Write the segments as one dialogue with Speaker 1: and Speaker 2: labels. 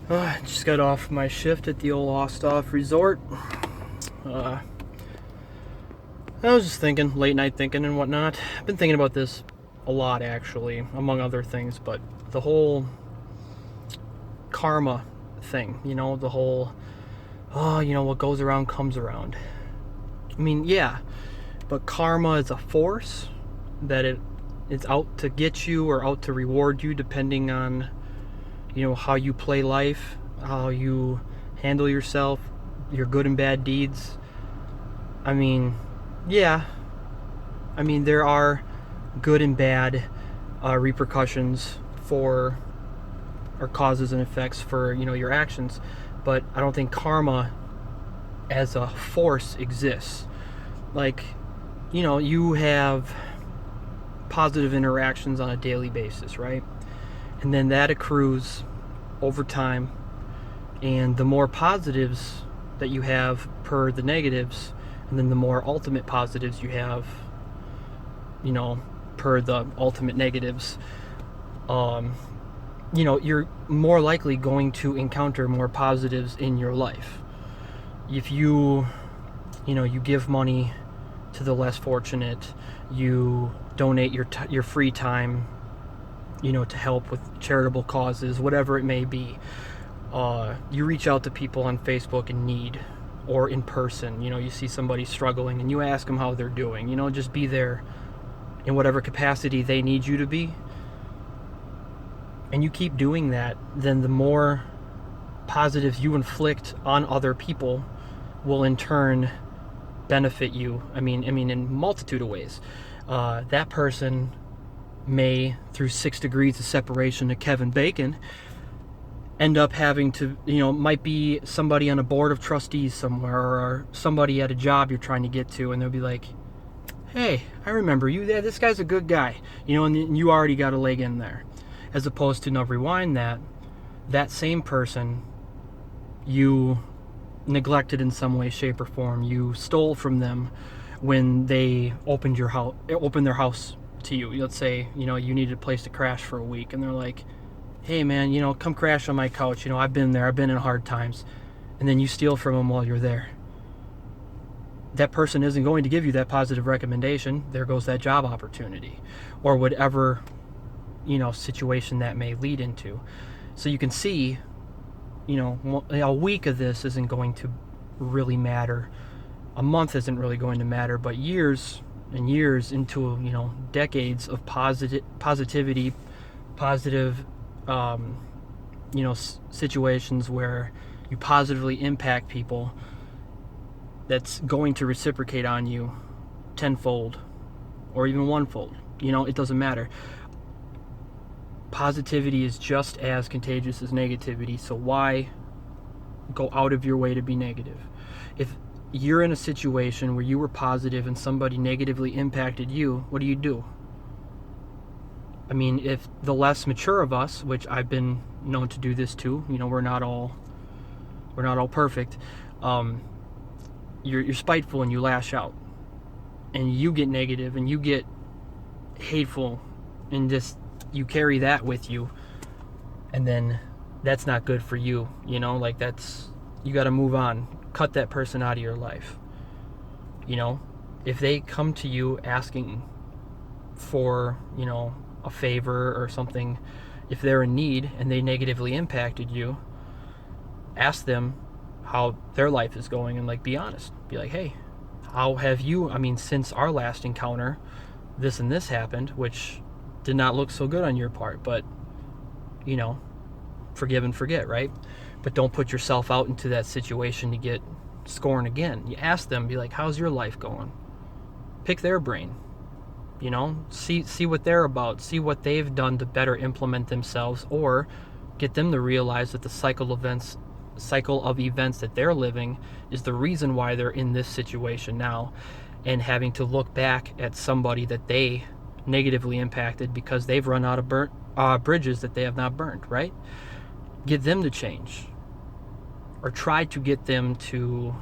Speaker 1: Just got off my shift at the old Ostoff Resort. I was just thinking, late night thinking and whatnot. I've been thinking about this a lot, actually, among other things, but the whole karma thing, the whole, what goes around comes around. I mean, yeah, but karma is a force that it's out to get you or out to reward you depending on, how you play life, how you handle yourself, your good and bad deeds. I mean, yeah. I mean, there are good and bad repercussions for, or causes and effects for, your actions. But I don't think karma as a force exists. Like, you have positive interactions on a daily basis, right? And then that accrues over time. And the more positives that you have per the negatives, and then the more ultimate positives you have, per the ultimate negatives, you're more likely going to encounter more positives in your life. If you give money to the less fortunate, you donate your free time, to help with charitable causes, whatever it may be. You reach out to people on Facebook in need or in person. You see somebody struggling and you ask them how they're doing. Just be there in whatever capacity they need you to be. And you keep doing that, then the more positives you inflict on other people will in turn benefit you. I mean, in a multitude of ways. That person may, through 6 degrees of separation to Kevin Bacon, end up having to, might be somebody on a board of trustees somewhere, or somebody at a job you're trying to get to, and they'll be like, hey, I remember you. Yeah, this guy's a good guy, and you already got a leg in there. As opposed to, now rewind that same person you neglected in some way, shape, or form. You stole from them when they opened their house to you. Let's say, you needed a place to crash for a week, and they're like, hey man, come crash on my couch. I've been there. I've been in hard times. And then you steal from them while you're there. That person isn't going to give you that positive recommendation. There goes that job opportunity, or whatever, situation that may lead into. So you can see, a week of this isn't going to really matter. A month isn't really going to matter, but years and years into, decades of positivity, positive, situations where you positively impact people, that's going to reciprocate on you tenfold or even onefold. It doesn't matter. Positivity is just as contagious as negativity, so why go out of your way to be negative? If you're in a situation where you were positive and somebody negatively impacted you, what do? I mean, if the less mature of us, which I've been known to do this too, we're not all perfect. You're spiteful and you lash out, and you get negative and you get hateful, and just you carry that with you, and then that's not good for you. Like, that's, you got to move on. Cut that person out of your life. If they come to you asking for, a favor or something, if they're in need and they negatively impacted you, ask them how their life is going, and, like, be honest. Be like, hey, how have you, since our last encounter, this and this happened, which did not look so good on your part, but, forgive and forget, right? But don't put yourself out into that situation to get scorned again. You ask them, be like, how's your life going? Pick their brain. See what they're about, see what they've done to better implement themselves, or get them to realize that the cycle of events that they're living is the reason why they're in this situation now, and having to look back at somebody that they negatively impacted because they've run out of bridges that they have not burned, right? Get them to change, or try to get them to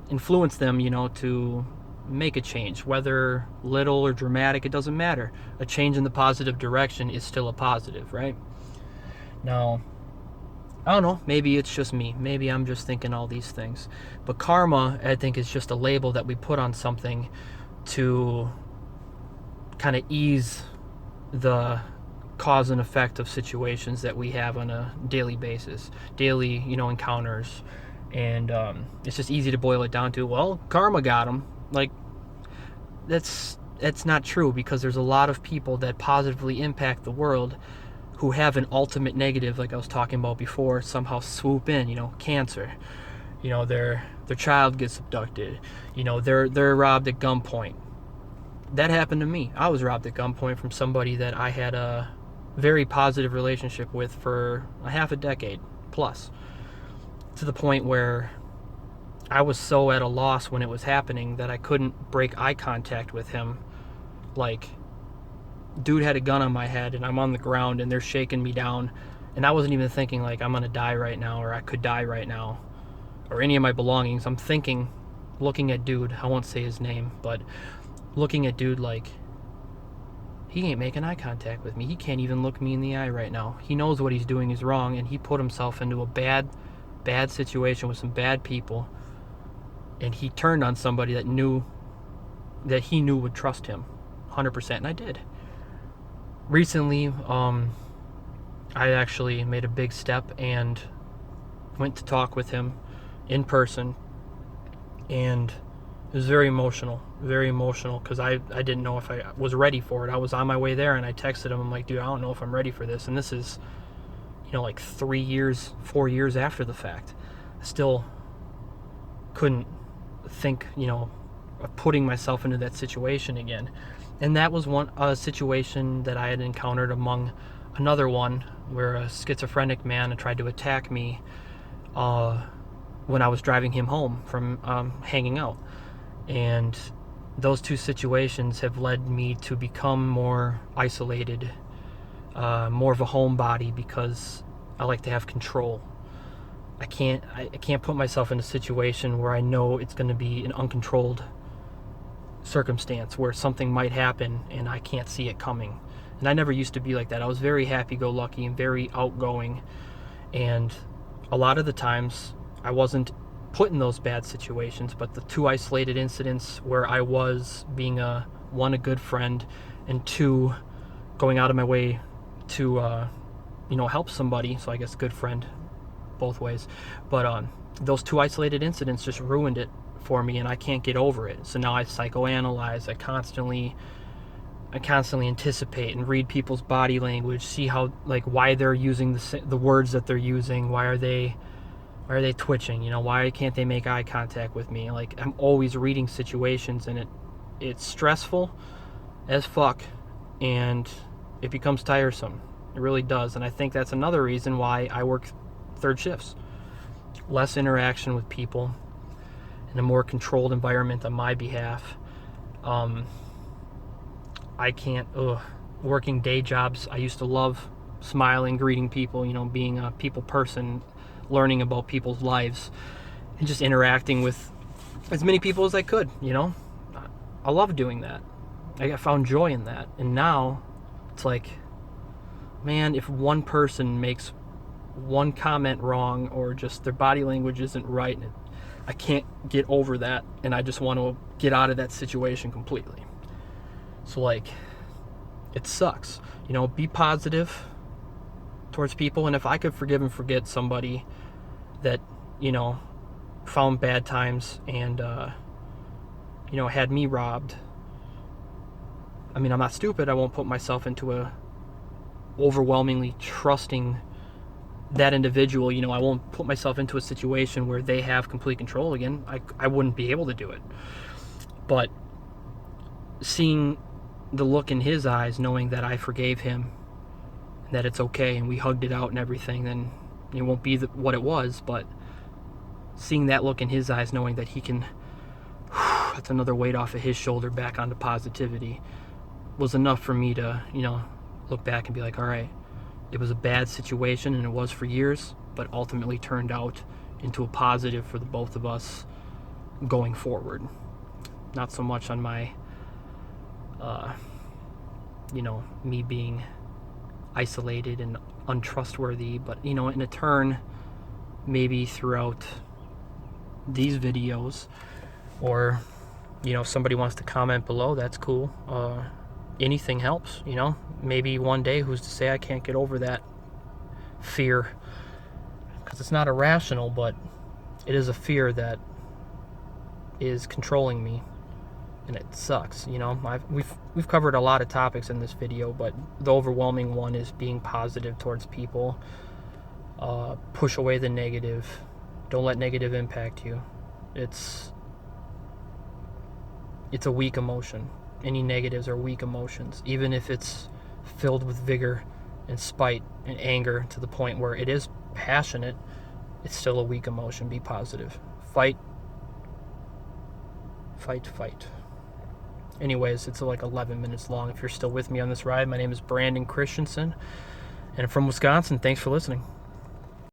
Speaker 1: influence them, to make a change, whether little or dramatic, it doesn't matter. A change in the positive direction is still a positive, right? Now, I don't know, maybe it's just me. Maybe I'm just thinking all these things. But karma, I think, is just a label that we put on something to kind of ease the cause and effect of situations that we have on a daily basis, daily, encounters. And it's just easy to boil it down to, well, karma got him. Like, that's not true, because there's a lot of people that positively impact the world who have an ultimate negative, like I was talking about before, somehow swoop in. Cancer. Their child gets abducted. They're robbed at gunpoint. That happened to me. I was robbed at gunpoint from somebody that I had a very positive relationship with for a half a decade plus, to the point where I was so at a loss when it was happening that I couldn't break eye contact with him. Like, dude had a gun on my head and I'm on the ground and they're shaking me down, and I wasn't even thinking like I'm gonna die right now or I could die right now or any of my belongings. I'm thinking, looking at dude, I won't say his name, but looking at dude like, he ain't making eye contact with me. He can't even look me in the eye right now. He knows what he's doing is wrong, and he put himself into a bad situation with some bad people, and he turned on somebody that he knew would trust him 100%, and I did. Recently, I actually made a big step and went to talk with him in person, and it was very emotional, because I didn't know if I was ready for it. I was on my way there, and I texted him. I'm like, dude, I don't know if I'm ready for this. And this is, like 3 years, 4 years after the fact. I still couldn't think, of putting myself into that situation again. And that was a situation that I had encountered among another one, where a schizophrenic man tried to attack me when I was driving him home from hanging out. And those two situations have led me to become more isolated, more of a homebody, because I like to have control. I can't put myself in a situation where I know it's going to be an uncontrolled circumstance where something might happen and I can't see it coming. And I never used to be like that. I was very happy-go-lucky and very outgoing, and a lot of the times I wasn't put in those bad situations, but the two isolated incidents where I was being a good friend, and two, going out of my way to help somebody, so I guess good friend both ways. But those two isolated incidents just ruined it for me, and I can't get over it. So now I psychoanalyze. I constantly anticipate and read people's body language, see how, like, why they're using the words that they're using. Why are they twitching? Why can't they make eye contact with me? Like, I'm always reading situations, and it's stressful as fuck, and it becomes tiresome. It really does. And I think that's another reason why I work third shifts. Less interaction with people in a more controlled environment on my behalf. I can't, working day jobs, I used to love smiling, greeting people, being a people person, learning about people's lives, and just interacting with as many people as I could. I love doing that. I found joy in that. And now it's like, man, if one person makes one comment wrong, or just their body language isn't right, and I can't get over that, and I just want to get out of that situation completely. So, like, it sucks. Be positive towards people. And if I could forgive and forget somebody that, found bad times and, had me robbed, I mean, I'm not stupid. I won't put myself into a overwhelmingly trusting that individual. I won't put myself into a situation where they have complete control again. I wouldn't be able to do it. But seeing the look in his eyes, knowing that I forgave him, that it's okay, and we hugged it out and everything, then it won't be what it was. But seeing that look in his eyes, knowing that he can, that's another weight off of his shoulder back onto positivity, was enough for me to, look back and be like, all right, it was a bad situation, and it was for years, but ultimately turned out into a positive for the both of us going forward. Not so much on my me being isolated and untrustworthy. But you know, in a turn, maybe throughout these videos, or you know, somebody wants to comment below, that's cool. Anything helps, you know. Maybe one day, who's to say I can't get over that fear, because it's not irrational, but it is a fear that is controlling me, and it sucks. You know, we've covered a lot of topics in this video, but the overwhelming one is being positive towards people. Push away the negative. Don't let negative impact you. It's a weak emotion. Any negatives are weak emotions, even if it's filled with vigor and spite and anger to the point where it is passionate. It's still a weak emotion. Be positive. Fight. Fight, fight. Anyways, it's like 11 minutes long. If you're still with me on this ride, my name is Brandon Christensen, and I'm from Wisconsin. Thanks for listening.